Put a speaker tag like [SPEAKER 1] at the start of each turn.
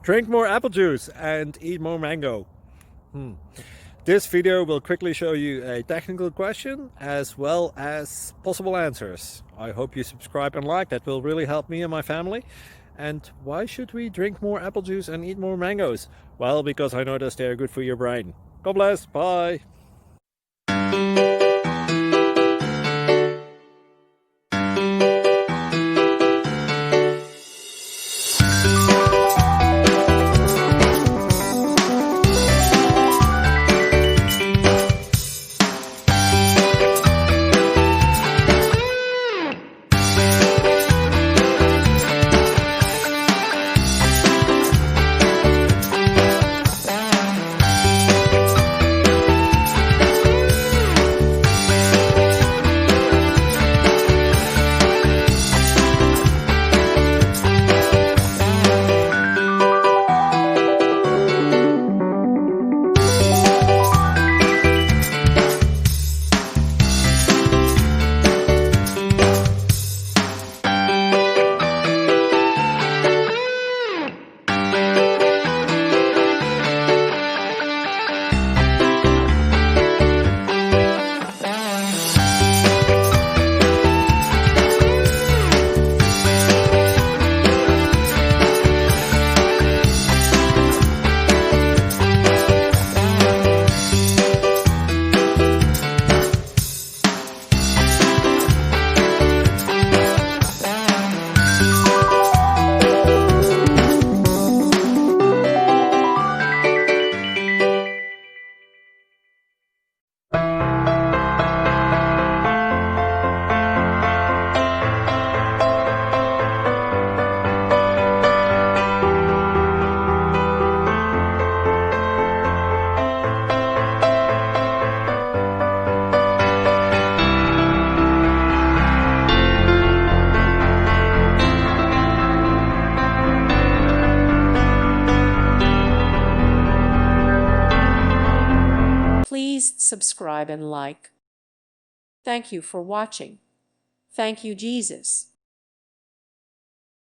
[SPEAKER 1] Drink more apple juice and eat more mango. This video will quickly show you a technical question as well as possible answers. I hope you subscribe and like, that will really help me and my family. And why should we drink more apple juice and eat more mangoes? Well, because I noticed they're good for your brain. God bless, bye!
[SPEAKER 2] Please subscribe and like. Thank you for watching. Thank you, Jesus.